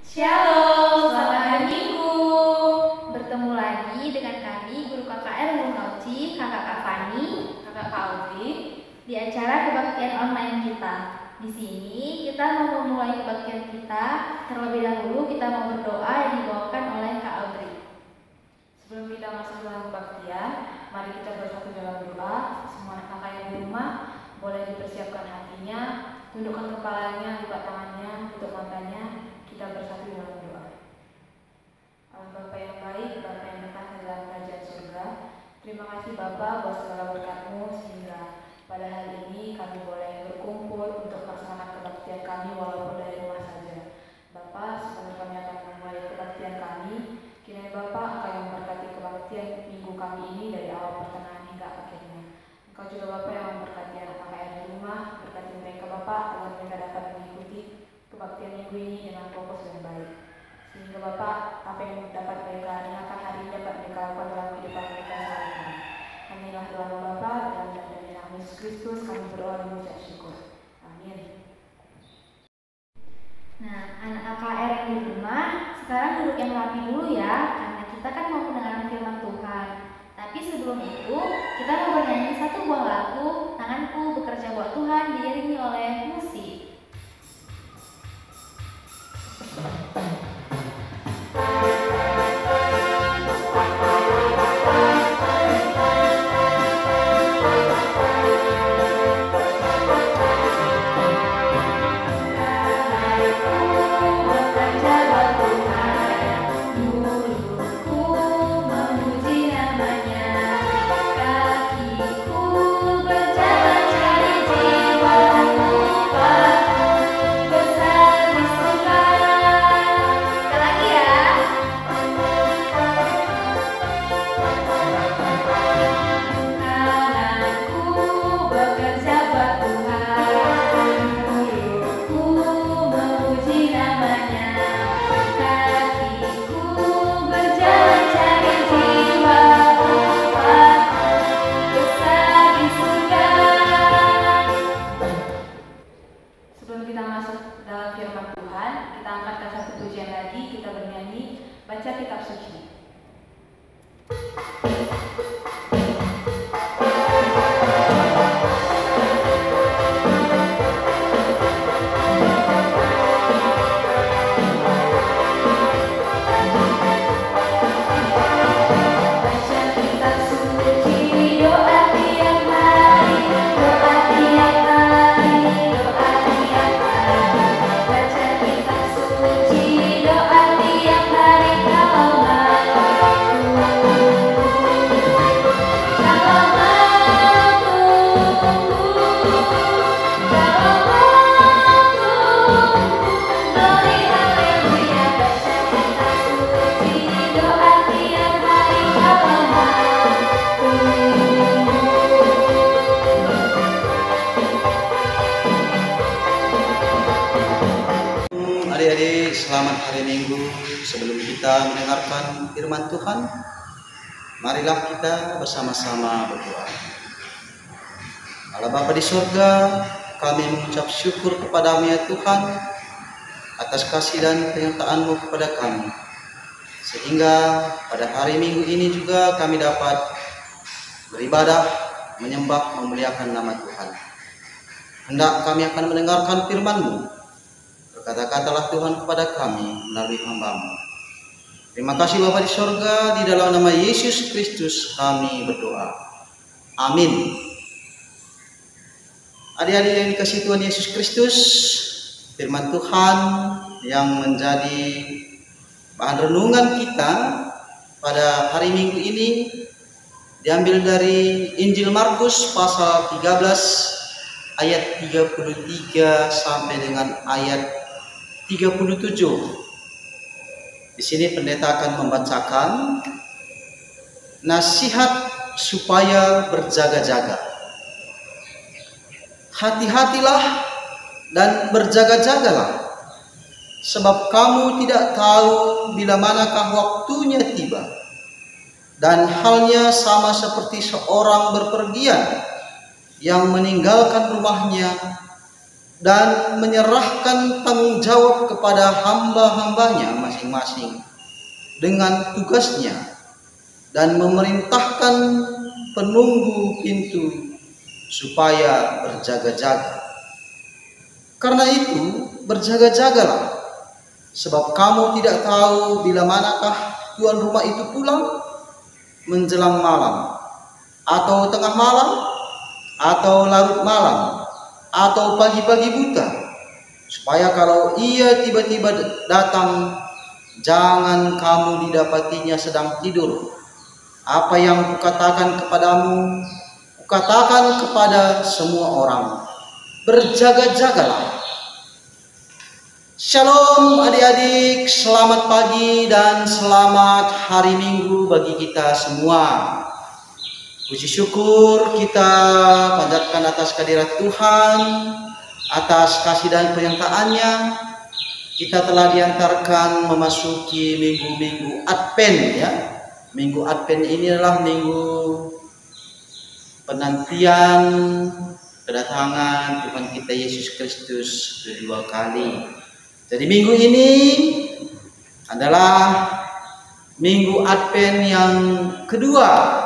Shalom, selamat hari Minggu. Bertemu lagi dengan kami, Guru KKR Lunauci, Kakak Kak Fani, Kakak Kak Audrey, di acara kebaktian online kita. Di sini kita mau memulai kebaktian kita. Terlebih dahulu kita mau berdoa yang dibawakan oleh Kak Audrey. Sebelum kita masuk dalam kebaktian, mari kita bersatu dalam doa. Semua kakak yang di rumah boleh dipersiapkan hatinya, tundukkan kepalanya, lipat tangannya, tutup matanya. Kita bersatu dalam doa. Allah Bapa yang baik, Bapa yang berkah dalam kerajaan surga, terima kasih Bapa buat segala berkat-Mu sehingga pada hari ini kami boleh berkumpul untuk melaksanakan kebaktian kami walaupun dari rumah saja. Bapa, sebelum kami akan memulai kebaktian kami, kiranya Bapa akan memberkati kebaktian minggu kami ini dari awal pertengahan hingga akhirnya. Engkau juga Bapa yang memberkati anak-anak yang di rumah, berkati mereka Bapa agar mereka dapat mengikuti kebaktian minggu ini dengan fokus dan baik. Sehingga Bapak, apa yang dapat mereka dengarkan hari ini dapat mereka lakukan dalam kehidupan mereka sehari-hari. Inilah doa Bapak, dalam nama Yesus Kristus kami berdoa dan mengucap syukur. Amin. Nah, anak KKR yang di rumah, sekarang duduk yang rapi dulu ya, karena kita kan mau mendengarkan firman Tuhan. Tapi sebelum itu, kita mau bernyanyi satu buah lagu, Tanganku Bekerja Buat Tuhan, diiringi oleh musik. Adik-adik, selamat hari Minggu. Sebelum kita mendengarkan firman Tuhan, marilah kita bersama-sama berdoa. Allah Bapa di surga, kami mengucap syukur kepadamu ya Tuhan atas kasih dan penyertaan-Mu kepada kami, sehingga pada hari Minggu ini juga kami dapat beribadah, menyembah, memuliakan nama Tuhan. Hendak kami akan mendengarkan firman-Mu. Berkata-katalah Tuhan kepada kami melalui hamba-Mu. Terima kasih Bapa di surga, di dalam nama Yesus Kristus kami berdoa. Amin. Adik-adik yang dikasihi Tuhan Yesus Kristus, firman Tuhan yang menjadi bahan renungan kita pada hari Minggu ini diambil dari Injil Markus pasal 13 ayat 33 sampai dengan ayat 37. Di sini pendeta akan membacakan nasihat supaya berjaga-jaga. Hati-hatilah dan berjaga-jagalah, sebab kamu tidak tahu bila manakah waktunya tiba. Dan halnya sama seperti seorang berpergian yang meninggalkan rumahnya dan menyerahkan tanggung jawab kepada hamba-hambanya masing-masing dengan tugasnya dan memerintahkan penunggu pintu supaya berjaga-jaga. Karena itu berjaga-jagalah, sebab kamu tidak tahu bila manakah tuan rumah itu pulang menjelang malam, atau tengah malam, atau larut malam, atau pagi-pagi buta, supaya kalau ia tiba-tiba datang, jangan kamu didapatinya sedang tidur. Apa yang kukatakan kepadamu, kukatakan kepada semua orang, berjaga-jagalah. Shalom adik-adik, selamat pagi dan selamat hari Minggu bagi kita semua. Puji syukur kita panjatkan atas kehadirat Tuhan, atas kasih dan penyertaannya. Kita telah diantarkan memasuki minggu-minggu Advent ya. Minggu Advent ini adalah minggu penantian kedatangan Tuhan kita Yesus Kristus kedua kali. Jadi minggu ini adalah minggu Advent yang kedua.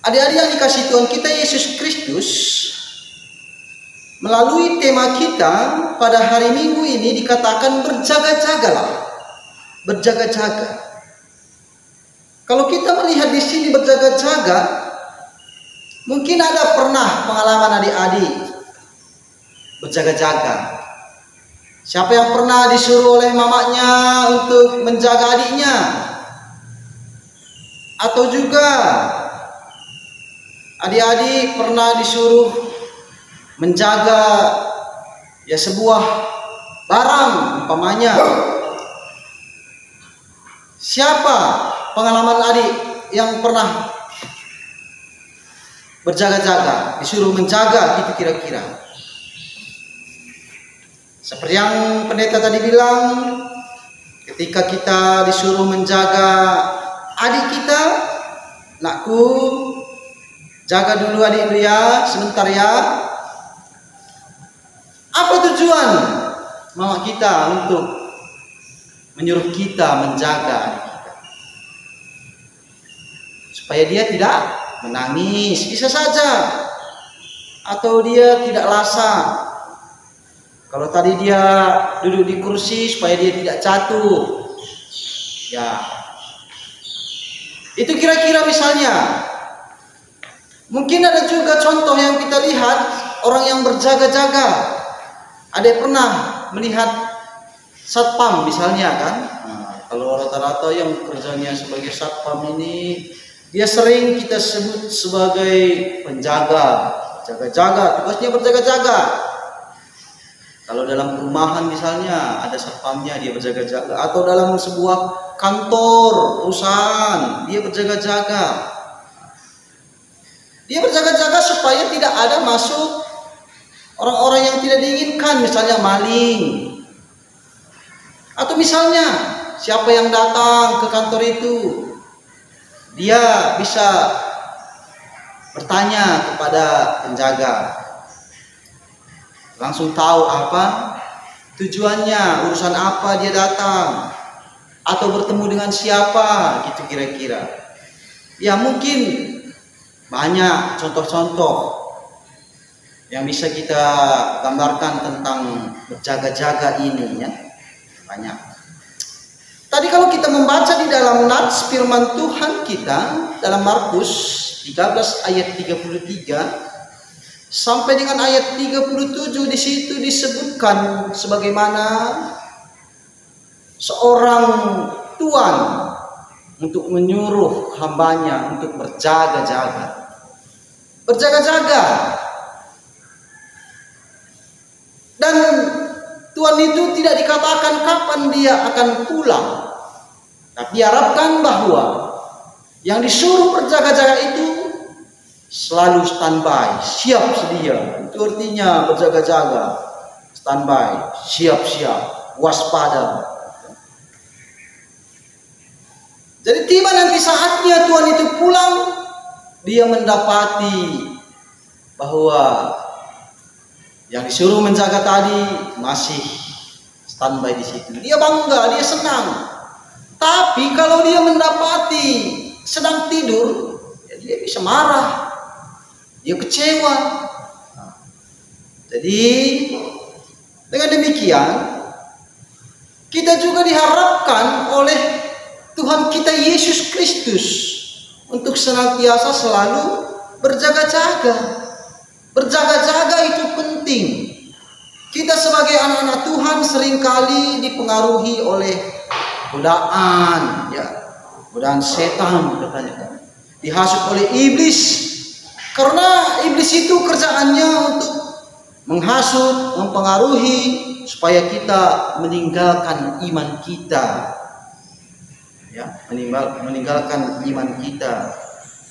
Adik-adik yang dikasihi Tuhan kita Yesus Kristus, melalui tema kita pada hari Minggu ini dikatakan berjaga-jagalah. Berjaga-jaga. Kalau kita melihat di sini berjaga-jaga, mungkin ada pernah pengalaman adik-adik berjaga-jaga. Siapa yang pernah disuruh oleh mamanya untuk menjaga adiknya? Atau juga adik-adik pernah disuruh menjaga ya sebuah barang umpamanya. Siapa pengalaman adik yang pernah berjaga-jaga, disuruh menjaga gitu kira-kira? Seperti yang pendeta tadi bilang, ketika kita disuruh menjaga adik kita, nakku, jaga dulu adikku ya, sebentar ya. Apa tujuan mama kita untuk menyuruh kita menjaga adik kita? Supaya dia tidak menangis, bisa saja. Atau dia tidak lasa. Kalau tadi dia duduk di kursi supaya dia tidak jatuh. Ya. Itu kira-kira misalnya. Mungkin ada juga contoh yang kita lihat, orang yang berjaga-jaga. Ada pernah melihat satpam misalnya kan? Nah, kalau rata-rata yang kerjanya sebagai satpam ini, dia sering kita sebut sebagai penjaga, jaga-jaga, tugasnya berjaga-jaga. Kalau dalam perumahan misalnya ada satpamnya, dia berjaga-jaga. Atau dalam sebuah kantor, perusahaan, dia berjaga-jaga. Dia berjaga-jaga supaya tidak ada masuk orang-orang yang tidak diinginkan, misalnya maling. Atau misalnya siapa yang datang ke kantor itu, dia bisa bertanya kepada penjaga. Langsung tahu apa tujuannya, urusan apa dia datang, atau bertemu dengan siapa gitu kira-kira. Ya mungkin banyak contoh-contoh yang bisa kita gambarkan tentang berjaga-jaga ini ya. Banyak. Tadi kalau kita membaca di dalam nats firman Tuhan kita dalam Markus 13 ayat 33 sampai dengan ayat 37, di situ disebutkan sebagaimana seorang tuan untuk menyuruh hambanya untuk berjaga-jaga. Berjaga-jaga. Dan Tuhan itu tidak dikatakan kapan dia akan pulang. Tapi diharapkan bahwa yang disuruh berjaga-jaga itu selalu standby, siap sedia. Itu artinya berjaga-jaga, standby, siap-siap, waspada. Jadi tiba nanti saatnya Tuhan itu pulang, dia mendapati bahwa Yang disuruh menjaga tadi masih standby di situ. Dia bangga, dia senang. Tapi kalau dia mendapati sedang tidur, ya dia bisa marah, dia kecewa. Jadi dengan demikian kita juga diharapkan oleh Tuhan kita Yesus Kristus untuk senantiasa selalu berjaga-jaga. Berjaga-jaga itu penting. Kita sebagai anak-anak Tuhan seringkali dipengaruhi oleh godaan, ya, godaan setan katanya kan. Dihasut oleh iblis. Karena iblis itu kerjaannya untuk menghasut, mempengaruhi supaya kita meninggalkan iman kita. Ya, meninggalkan iman kita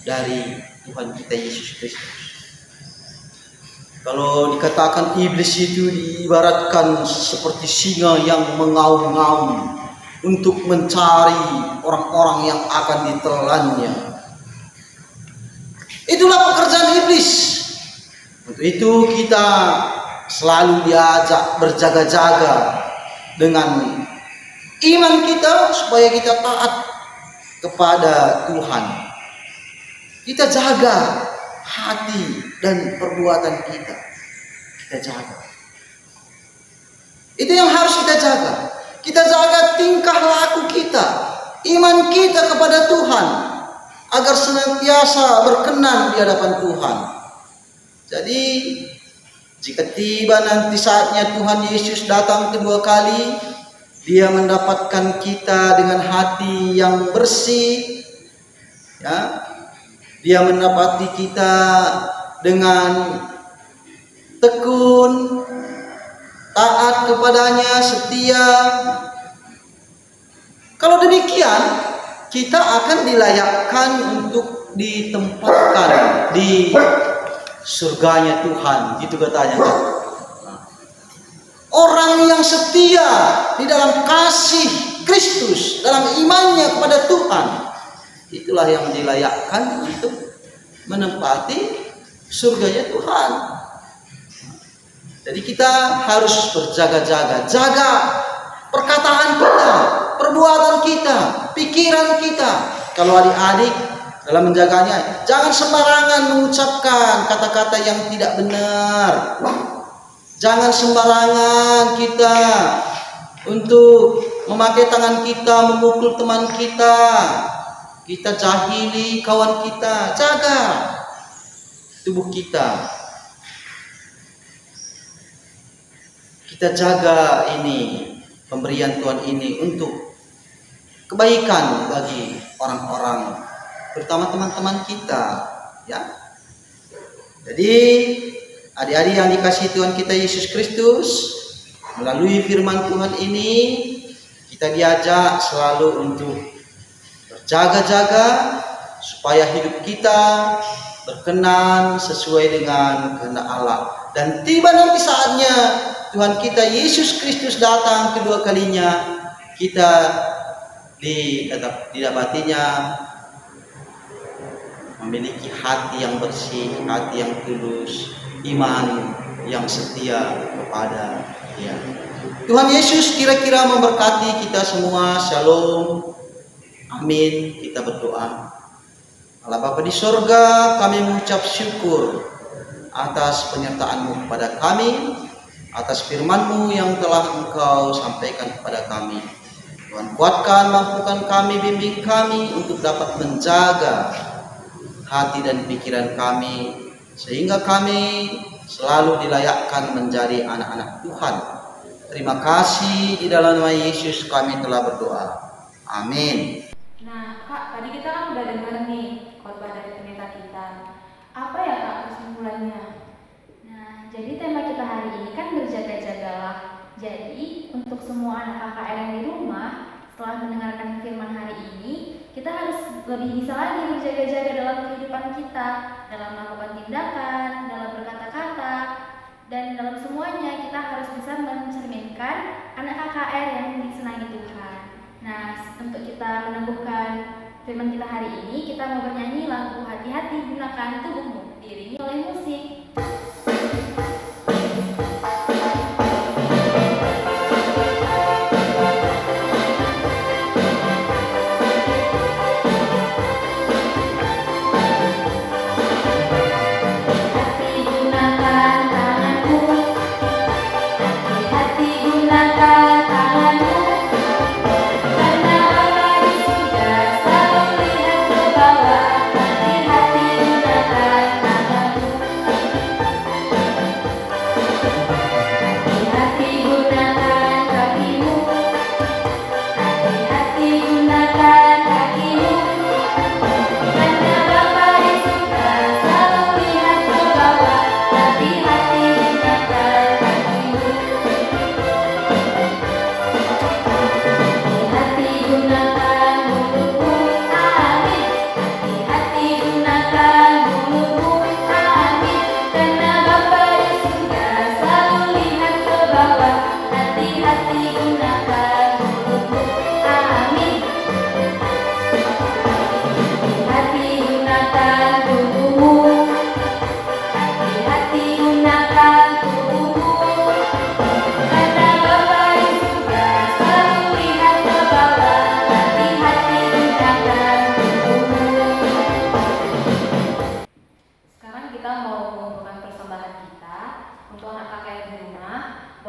dari Tuhan kita Yesus Kristus. Kalau dikatakan iblis itu diibaratkan seperti singa yang mengaum-ngaum untuk mencari orang-orang yang akan ditelannya. Itulah pekerjaan iblis. Untuk itu kita selalu diajak berjaga-jaga dengan iman kita supaya kita taat kepada Tuhan. Kita jaga hati dan perbuatan kita. Kita jaga. Itu yang harus kita jaga. Kita jaga tingkah laku kita, iman kita kepada Tuhan, agar senantiasa berkenan di hadapan Tuhan. Jadi jika tiba nanti saatnya Tuhan Yesus datang kedua kali, Dia mendapatkan kita dengan hati yang bersih, ya. Dia mendapati kita dengan tekun, taat kepadanya, setia. Kalau demikian, kita akan dilayakkan untuk ditempatkan di surganya Tuhan, gitu katanya. Orang yang setia di dalam kasih Kristus, dalam imannya kepada Tuhan, itulah yang dilayakkan untuk menempati surganya Tuhan. Jadi kita harus berjaga-jaga, jaga perkataan kita, perbuatan kita, pikiran kita. Kalau adik-adik dalam menjaganya, jangan sembarangan mengucapkan kata-kata yang tidak benar. Jangan sembarangan kita untuk memakai tangan kita memukul teman kita. Kita jahili kawan kita. Jaga tubuh kita. Kita jaga ini, pemberian Tuhan ini untuk kebaikan bagi orang-orang, terutama teman-teman kita, ya. Jadi adik-adik yang dikasihi Tuhan kita Yesus Kristus, melalui firman Tuhan ini kita diajak selalu untuk berjaga-jaga supaya hidup kita berkenan sesuai dengan kehendak Allah. Dan tiba nanti saatnya Tuhan kita Yesus Kristus datang kedua kalinya, kita didapatinya memiliki hati yang bersih, hati yang tulus, iman yang setia kepada Dia. Tuhan Yesus kira-kira memberkati kita semua. Shalom. Amin. Kita berdoa. Allah Bapa di sorga, kami mengucap syukur atas penyertaan-Mu kepada kami, atas firman-Mu yang telah Engkau sampaikan kepada kami. Tuhan, kuatkan, mampukan kami, bimbing kami untuk dapat menjaga hati dan pikiran kami, sehingga kami selalu dilayakkan menjadi anak-anak Tuhan. Terima kasih, di dalam nama Yesus kami telah berdoa. Amin. Nah, Kak, tadi kita kan udah dengar nih khotbah dari pendeta kita. Apa ya, Kak, kesimpulannya? Nah, jadi tema kita hari ini kan berjaga-jagalah. Jadi, untuk semua anak KKR yang di rumah, setelah mendengarkan firman hari ini, kita harus lebih bisa lagi berjaga-jaga dalam kehidupan kita, dalam melakukan tindakan, dalam berkata-kata, dan dalam semuanya kita harus bisa mencerminkan anak KKR yang disenangi Tuhan. Nah, untuk kita meneguhkan firman kita hari ini, kita mau bernyanyi lagu Hati-hati Gunakan Tubuhmu, diiringi oleh musik.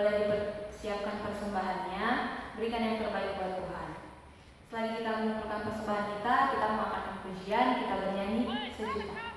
boleh dipersiapkan persembahannya, berikan yang terbaik buat Tuhan. Selagi kita mengumpulkan persembahan kita mengangkatkan pujian, kita bernyanyi sejuta.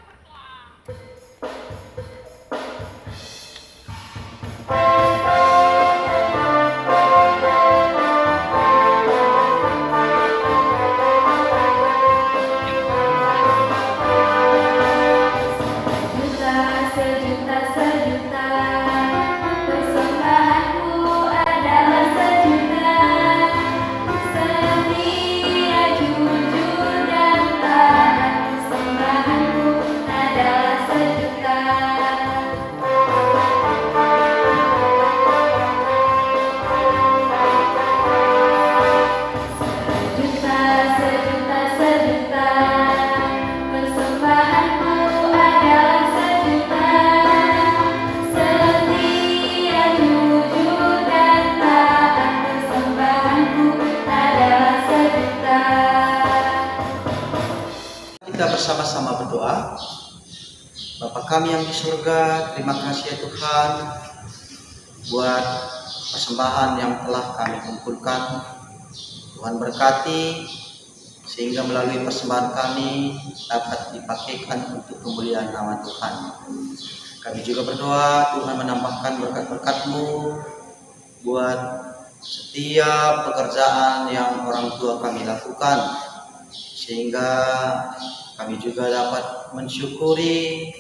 Kita bersama-sama berdoa. Bapa kami yang di surga, terima kasih ya Tuhan buat persembahan yang telah kami kumpulkan. Tuhan berkati sehingga melalui persembahan kami dapat dipakaikan untuk kemuliaan nama Tuhan. Kami juga berdoa Tuhan menambahkan berkat-berkat-Mu buat setiap pekerjaan yang orang tua kami lakukan, sehingga kami juga dapat mensyukuri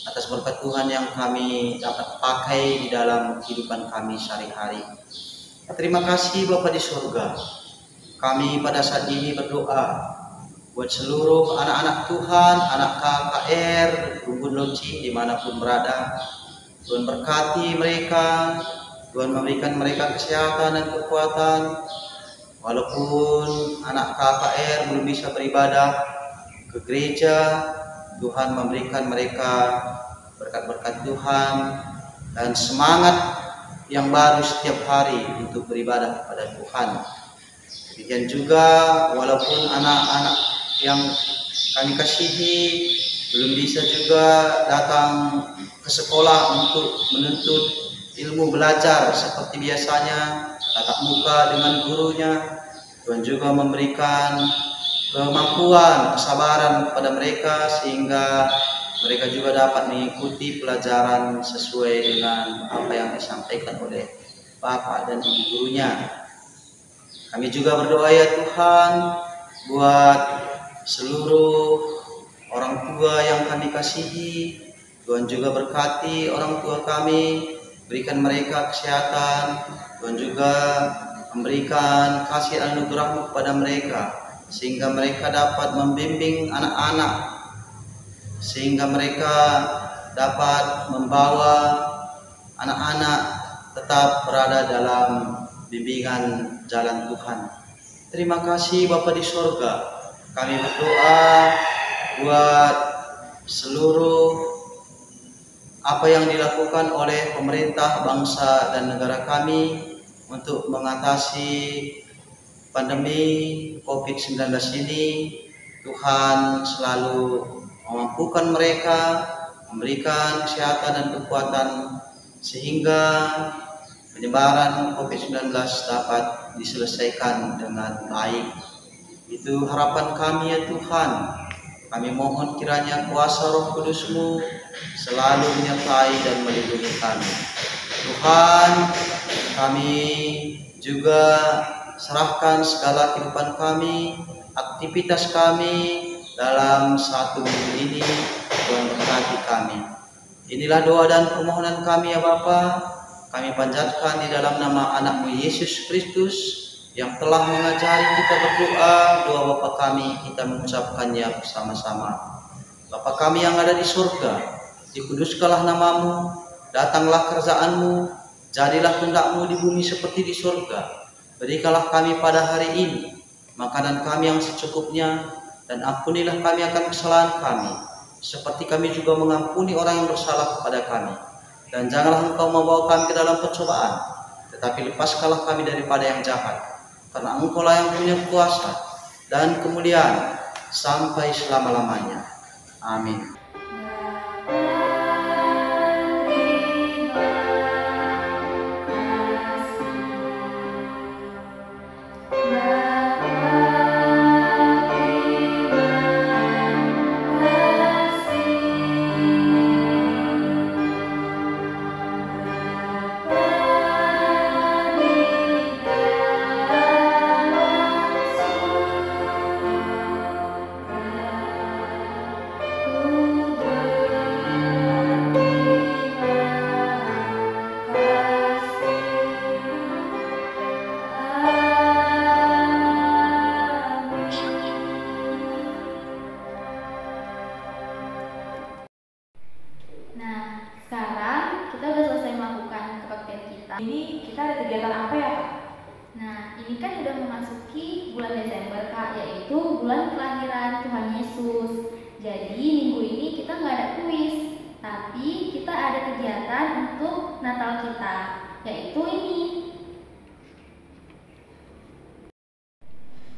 atas berkat Tuhan yang kami dapat pakai di dalam kehidupan kami sehari-hari. Terima kasih Bapa di surga. Kami pada saat ini berdoa buat seluruh anak-anak Tuhan, anak KKR Rumbun Loci dimanapun berada. Tuhan berkati mereka, Tuhan memberikan mereka kesehatan dan kekuatan. Walaupun anak KKR belum bisa beribadah ke gereja, Tuhan memberikan mereka berkat-berkat Tuhan dan semangat yang baru setiap hari untuk beribadah kepada Tuhan. Demikian juga walaupun anak-anak yang kami kasihi belum bisa juga datang ke sekolah untuk menuntut ilmu belajar seperti biasanya, tatap muka dengan gurunya, Tuhan juga memberikan kemampuan, kesabaran kepada mereka sehingga mereka juga dapat mengikuti pelajaran sesuai dengan apa yang disampaikan oleh Bapak dan Ibu gurunya. Kami juga berdoa ya Tuhan buat seluruh orang tua yang kami kasihi. Tuhan juga berkati orang tua kami, berikan mereka kesehatan. Tuhan juga memberikan kasih anugerah-Mu kepada mereka, sehingga mereka dapat membimbing anak-anak, sehingga mereka dapat membawa anak-anak tetap berada dalam bimbingan jalan Tuhan. Terima kasih Bapa di surga. Kami berdoa buat seluruh apa yang dilakukan oleh pemerintah bangsa dan negara kami untuk mengatasi pandemi COVID-19 ini. Tuhan selalu memampukan mereka, memberikan kesehatan dan kekuatan sehingga penyebaran COVID-19 dapat diselesaikan dengan baik. Itu harapan kami ya Tuhan. Kami mohon kiranya kuasa Roh Kudus-Mu selalu menyertai dan melindungi kami. Tuhan, kami juga serahkan segala kehidupan kami, aktivitas kami dalam satu minggu ini. Tuhan berkati kami. Inilah doa dan permohonan kami ya Bapa. Kami panjatkan di dalam nama anak-Mu Yesus Kristus yang telah mengajari kita berdoa. Doa Bapa kami kita mengucapkannya bersama-sama. Bapa kami yang ada di surga, dikuduskanlah nama-Mu, datanglah kerajaan-Mu, jadilah kehendak-Mu di bumi seperti di surga. Berikanlah kami pada hari ini makanan kami yang secukupnya, dan ampunilah kami akan kesalahan kami, seperti kami juga mengampuni orang yang bersalah kepada kami. Dan janganlah Engkau membawa kami ke dalam pencobaan, tetapi lepaskanlah kami daripada yang jahat. Karena Engkau-lah yang punya kuasa dan kemuliaan sampai selama-lamanya. Amin. Ini kita ada kegiatan apa ya, Kak? Nah, ini kan udah memasuki bulan Desember, Kak, yaitu bulan kelahiran Tuhan Yesus. Jadi minggu ini kita nggak ada kuis, tapi kita ada kegiatan untuk Natal kita, yaitu ini.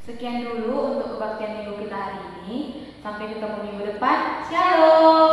Sekian dulu untuk kebaktian minggu kita hari ini. Sampai ketemu minggu depan. Shalom.